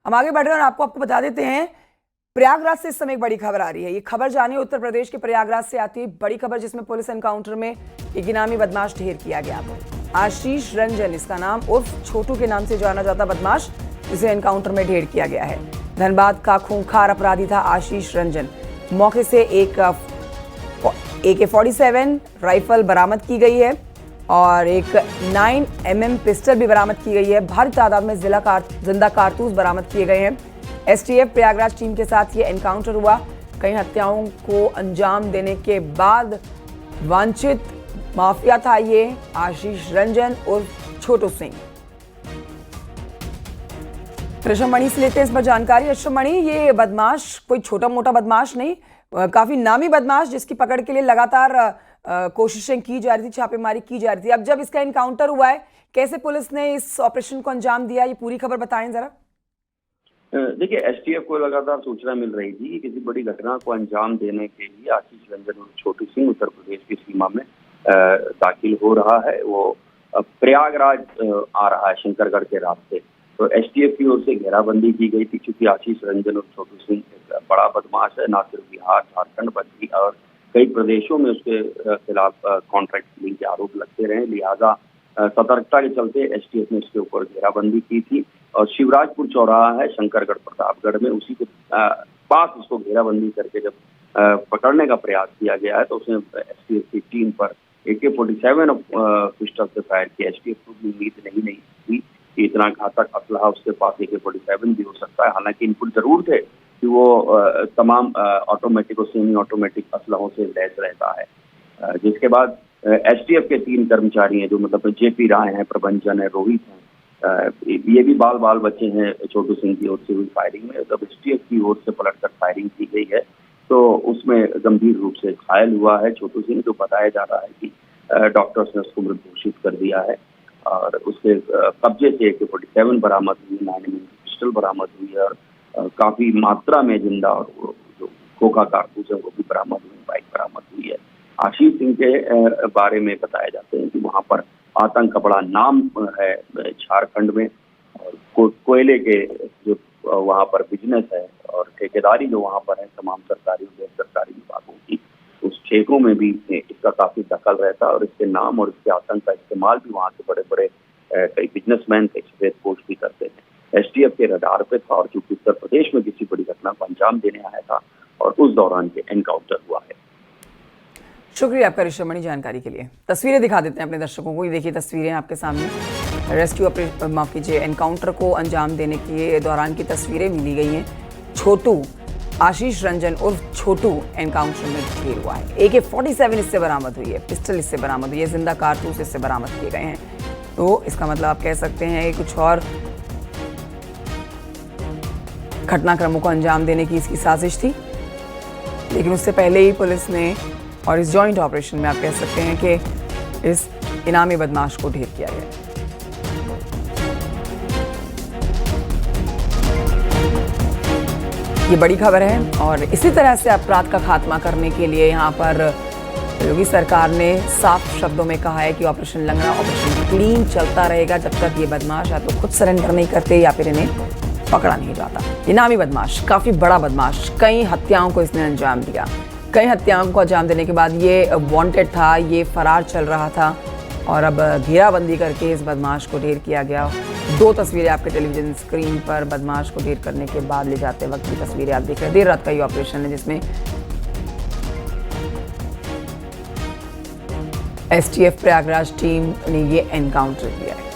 हम आगे बढ़ रहे हैं और आपको बता देते हैं प्रयागराज से इस समय एक बड़ी खबर आ रही है। ये खबर जानिए उत्तर प्रदेश के प्रयागराज से आती है बड़ी खबर, जिसमें पुलिस एनकाउंटर में एक इनामी बदमाश ढेर किया गया। आशीष रंजन इसका नाम, उर्फ छोटू के नाम से जाना जाता बदमाश, जिसे एनकाउंटर में ढेर किया गया है। धनबाद का खूंखार अपराधी था आशीष रंजन। मौके से एक AK-47 राइफल बरामद की गई है और एक 9mm पिस्टल भी बरामद की गई है। भारी तादाद में जिंदा कारतूस बरामद किए गए हैं। STF प्रयागराज टीम के साथ ये एनकाउंटर हुआ। कई हत्याओं को अंजाम देने के बाद वांछित माफिया था ये आशीष रंजन उर्फ छोटू सिंह। ऋषभमणि से लेते हैं इस पर जानकारी। ऋषभमणि, ये बदमाश कोई छोटा मोटा बदमाश नहीं, काफी नामी बदमाश, जिसकी पकड़ के लिए लगातार कोशिशें की जा रही थी, छापेमारी की जा रही थी। अब जब इसका एनकाउंटर हुआ है, कैसे पुलिस ने इस ऑपरेशन को अंजाम दिया, ये पूरी खबर बताएं जरा। देखिए, STF को लगातार सूचना मिल रही थी कि किसी बड़ी घटना को अंजाम देने के लिए आशीष रंजन और छोटू सिंह उत्तर प्रदेश की सीमा में दाखिल हो रहा है। वो प्रयागराज आ रहा है शंकरगढ़ के रास्ते। तो STF की ओर से घेराबंदी की गई थी, क्योंकि आशीष रंजन और छोटू सिंह एक बड़ा बदमाश है। न सिर्फ बिहार, झारखंड बल्कि और कई प्रदेशों में उसके खिलाफ कॉन्ट्रैक्ट किलिंग के आरोप लगते रहे। लिहाजा सतर्कता के चलते STF ने इसके ऊपर घेराबंदी की थी और शिवराजपुर चौराहा है शंकरगढ़ प्रतापगढ़ में, उसी के पास उसको घेराबंदी करके जब पकड़ने का प्रयास किया गया है, तो उसने STF की टीम पर AK-47 पिस्टल से फायर किया। STF को भी उम्मीद नहीं हुई कि इतना घातक असलहा उसके पास AK-47 भी हो सकता है। हालांकि इनपुट जरूर थे कि वो तमाम ऑटोमेटिक और सेमी ऑटोमेटिक असलहों से लैस रहता है। जिसके बाद STF के 3 कर्मचारी हैं, जो मतलब JP राय हैं, प्रबंधन है, रोहित हैं, ये भी बाल बच्चे हैं छोटू सिंह की ओर से हुई फायरिंग में। जब STF की ओर से पलटकर फायरिंग की गई है तो उसमें गंभीर रूप से घायल हुआ है छोटू सिंह, जो बताया जा रहा है कि डॉक्टर्स ने उसको मृत घोषित कर दिया है। और उसके कब्जे से AK-47 बरामद हुई, 9mm पिस्टल बरामद हुई है और काफी मात्रा में जिंदा और जो खोखा कारतूस है वो भी बरामद हुई, बाइक बरामद हुई है। आशीष सिंह के बारे में बताया जाते हैं कि वहाँ पर आतंक का बड़ा नाम है झारखंड में, और कोयले के जो वहाँ पर बिजनेस है और ठेकेदारी जो वहाँ पर है तमाम सरकारी और गैर सरकारी विभागों की, उस ठेकों में भी इसका काफी दखल रहता है और इसके नाम और इसके आतंक का इस्तेमाल भी वहाँ के बड़े बड़े कई बिजनेसमैन, कई सफेदपोश भी करते हैं। STF के रडार पे था और चूंकि उत्तर प्रदेश में किसी बड़ी घटना को अंजाम देने आया था और उस दौरान ये एनकाउंटर हुआ है। शुक्रिया आपका ऋषभमणि जानकारी के लिए। तस्वीरें दिखा देते हैं अपने दर्शकों को। ये देखिए तस्वीरें आपके सामने रेस्क्यू ऑपरेशन, माफ कीजिए, एनकाउंटर को अंजाम देने के दौरान की तस्वीरें मिली गई हैं। छोटू आशीष रंजन उर्फ छोटू एनकाउंटर में ढेर हुआ है। AK-47 इससे बरामद हुई है, पिस्टल इससे बरामद हुई है, जिंदा कारतूस इससे बरामद किए गए हैं। तो इसका मतलब आप कह सकते हैं कि कुछ और घटनाक्रमों को अंजाम देने की इसकी साजिश थी, लेकिन उससे पहले ही पुलिस ने और इस जॉइंट ऑपरेशन में आप कह सकते हैं कि इस इनामी बदमाश को ढेर किया गया। ये बड़ी खबर है और इसी तरह से अपराध का खात्मा करने के लिए यहाँ पर योगी सरकार ने साफ शब्दों में कहा है कि ऑपरेशन लंगड़ा, ऑपरेशन क्लीन चलता रहेगा जब तक ये बदमाश या तो खुद सरेंडर नहीं करते या फिर इन्हें पकड़ा नहीं जाता। इनामी बदमाश, काफी बड़ा बदमाश, कई हत्याओं को इसने अंजाम दिया। कई हत्याओं को अंजाम देने के बाद ये वांटेड था, ये फरार चल रहा था और अब घेराबंदी करके इस बदमाश को ढेर किया गया। 2 तस्वीरें आपके टेलीविजन स्क्रीन पर बदमाश को ढेर करने के बाद ले जाते वक्त की तस्वीरें आप देख रहे हैं। देर रात का ये ऑपरेशन है जिसमें STF प्रयागराज टीम ने ये एनकाउंटर किया है।